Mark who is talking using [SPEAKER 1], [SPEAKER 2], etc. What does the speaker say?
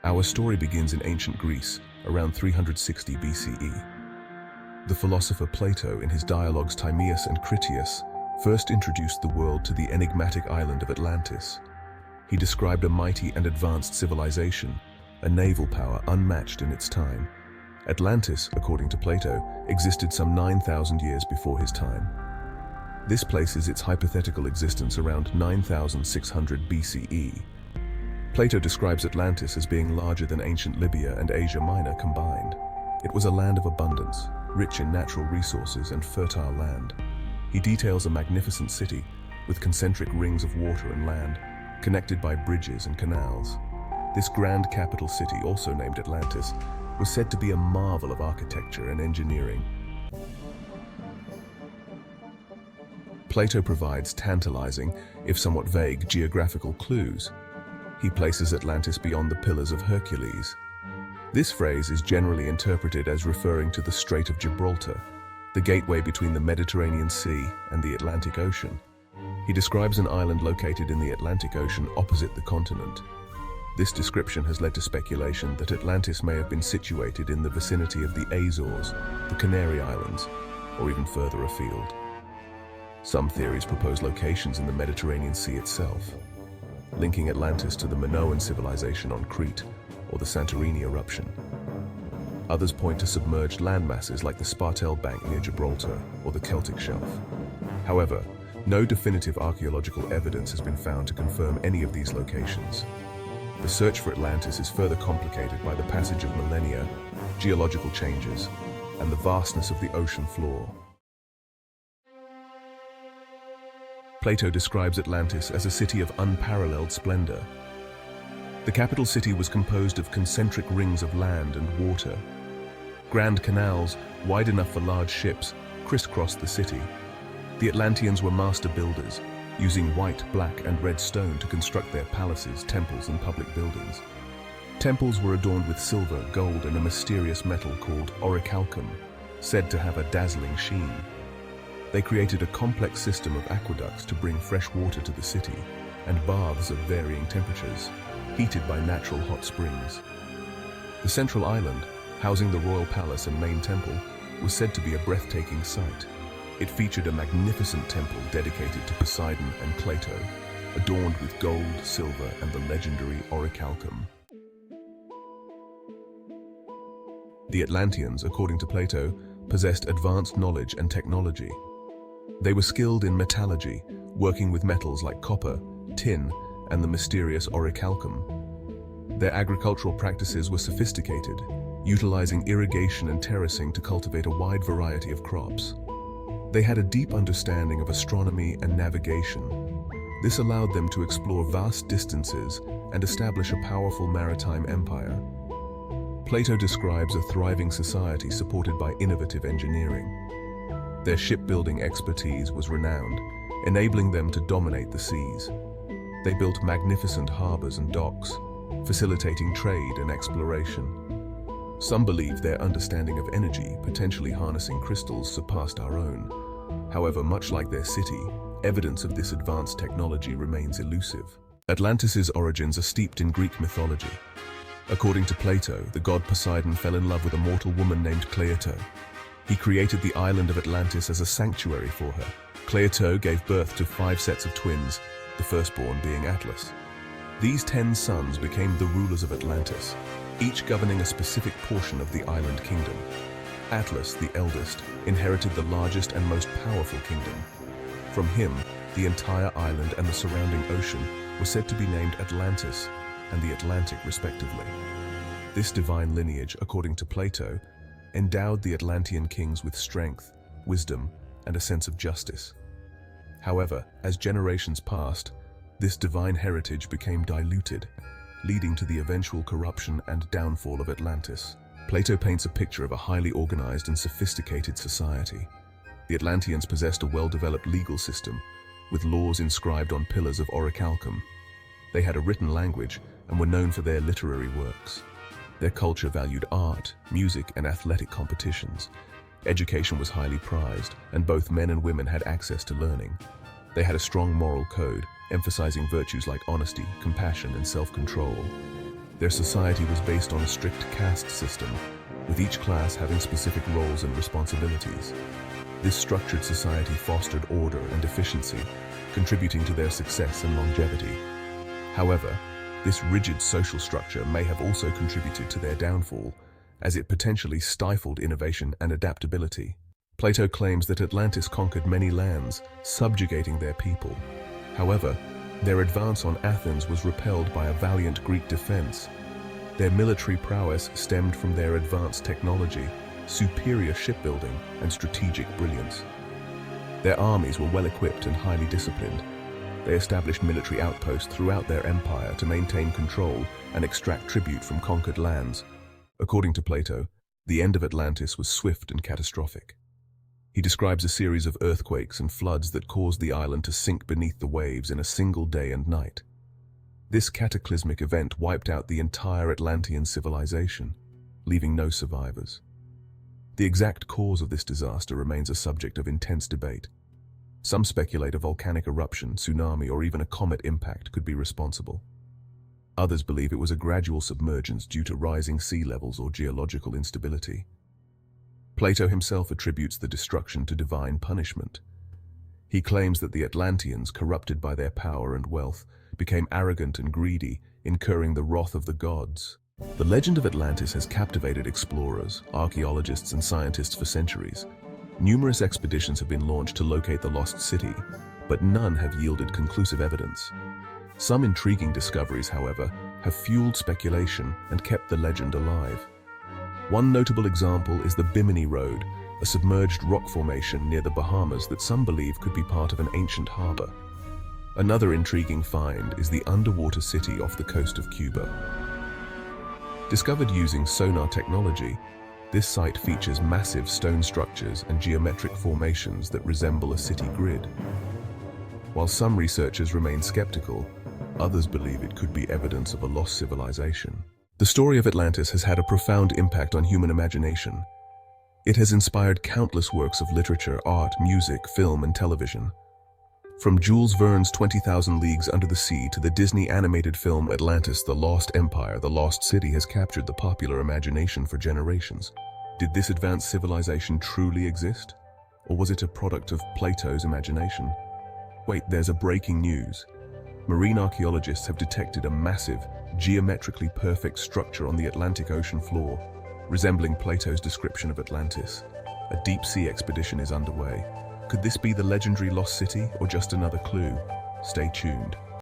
[SPEAKER 1] Our story begins in ancient Greece, around 360 BCE. The philosopher Plato, in his dialogues Timaeus and Critias, first introduced the world to the enigmatic island of Atlantis. He described a mighty and advanced civilization, a naval power unmatched in its time. Atlantis, according to Plato, existed some 9,000 years before his time. This places its hypothetical existence around 9,600 BCE. Plato describes Atlantis as being larger than ancient Libya and Asia Minor combined. It was a land of abundance, rich in natural resources and fertile land. He details a magnificent city with concentric rings of water and land, connected by bridges and canals. This grand capital city, also named Atlantis, was said to be a marvel of architecture and engineering. Plato provides tantalizing, if somewhat vague, geographical clues. He places Atlantis beyond the Pillars of Hercules. This phrase is generally interpreted as referring to the Strait of Gibraltar, the gateway between the Mediterranean Sea and the Atlantic Ocean. He describes an island located in the Atlantic Ocean opposite the continent. This description has led to speculation that Atlantis may have been situated in the vicinity of the Azores, the Canary Islands, or even further afield. Some theories propose locations in the Mediterranean Sea itself, linking Atlantis to the Minoan civilization on Crete or the Santorini eruption. Others point to submerged landmasses like the Spartel Bank near Gibraltar or the Celtic Shelf. However, no definitive archaeological evidence has been found to confirm any of these locations. The search for Atlantis is further complicated by the passage of millennia, geological changes, and the vastness of the ocean floor. Plato describes Atlantis as a city of unparalleled splendor. The capital city was composed of concentric rings of land and water. Grand canals, wide enough for large ships, crisscrossed the city. The Atlanteans were master builders, using white, black, and red stone to construct their palaces, temples, and public buildings. Temples were adorned with silver, gold, and a mysterious metal called orichalcum, said to have a dazzling sheen. They created a complex system of aqueducts to bring fresh water to the city, and baths of varying temperatures, heated by natural hot springs. The central island, housing the royal palace and main temple, was said to be a breathtaking sight. It featured a magnificent temple dedicated to Poseidon and Plato, adorned with gold, silver, and the legendary orichalcum. The Atlanteans, according to Plato, possessed advanced knowledge and technology. They were skilled in metallurgy, working with metals like copper, tin, and the mysterious orichalcum. Their agricultural practices were sophisticated, utilizing irrigation and terracing to cultivate a wide variety of crops. They had a deep understanding of astronomy and navigation. This allowed them to explore vast distances and establish a powerful maritime empire. Plato describes a thriving society supported by innovative engineering. Their shipbuilding expertise was renowned, enabling them to dominate the seas. They built magnificent harbors and docks, facilitating trade and exploration. Some believe their understanding of energy, potentially harnessing crystals, surpassed our own. However, much like their city, evidence of this advanced technology remains elusive. Atlantis's origins are steeped in Greek mythology. According to Plato, the god Poseidon fell in love with a mortal woman named Cleito. He created the island of Atlantis as a sanctuary for her. Cleito gave birth to 5 sets of twins, the firstborn being Atlas. These 10 sons became the rulers of Atlantis, each governing a specific portion of the island kingdom. Atlas, the eldest, inherited the largest and most powerful kingdom. From him, the entire island and the surrounding ocean were said to be named Atlantis and the Atlantic respectively. This divine lineage, according to Plato, endowed the Atlantean kings with strength, wisdom, and a sense of justice. However, as generations passed, this divine heritage became diluted, leading to the eventual corruption and downfall of Atlantis. Plato paints a picture of a highly organized and sophisticated society. The Atlanteans possessed a well-developed legal system, with laws inscribed on pillars of orichalcum. They had a written language and were known for their literary works. Their culture valued art, music, and athletic competitions. Education was highly prized, and both men and women had access to learning. They had a strong moral code, emphasizing virtues like honesty, compassion, and self-control. Their society was based on a strict caste system, with each class having specific roles and responsibilities. This structured society fostered order and efficiency, contributing to their success and longevity. However, this rigid social structure may have also contributed to their downfall, as it potentially stifled innovation and adaptability. Plato claims that Atlantis conquered many lands, subjugating their people. However, their advance on Athens was repelled by a valiant Greek defense. Their military prowess stemmed from their advanced technology, superior shipbuilding, and strategic brilliance. Their armies were well-equipped and highly disciplined. They established military outposts throughout their empire to maintain control and extract tribute from conquered lands. According to Plato, the end of Atlantis was swift and catastrophic. He describes a series of earthquakes and floods that caused the island to sink beneath the waves in a single day and night. This cataclysmic event wiped out the entire Atlantean civilization, leaving no survivors. The exact cause of this disaster remains a subject of intense debate. Some speculate a volcanic eruption, tsunami, or even a comet impact could be responsible. Others believe it was a gradual submergence due to rising sea levels or geological instability. Plato himself attributes the destruction to divine punishment. He claims that the Atlanteans, corrupted by their power and wealth, became arrogant and greedy, incurring the wrath of the gods. The legend of Atlantis has captivated explorers, archaeologists, and scientists for centuries. Numerous expeditions have been launched to locate the lost city, but none have yielded conclusive evidence. Some intriguing discoveries, however, have fueled speculation and kept the legend alive. One notable example is the Bimini Road, a submerged rock formation near the Bahamas that some believe could be part of an ancient harbor. Another intriguing find is the underwater city off the coast of Cuba. Discovered using sonar technology, this site features massive stone structures and geometric formations that resemble a city grid. While some researchers remain skeptical, others believe it could be evidence of a lost civilization. The story of Atlantis has had a profound impact on human imagination. It has inspired countless works of literature, art, music, film, and television. From Jules Verne's 20,000 Leagues Under the Sea to the Disney animated film Atlantis, The Lost Empire, The Lost City has captured the popular imagination for generations. Did this advanced civilization truly exist? Or was it a product of Plato's imagination? Wait, there's a breaking news. Marine archaeologists have detected a massive, geometrically perfect structure on the Atlantic Ocean floor, resembling Plato's description of Atlantis. A deep-sea expedition is underway. Could this be the legendary lost city, or just another clue? Stay tuned.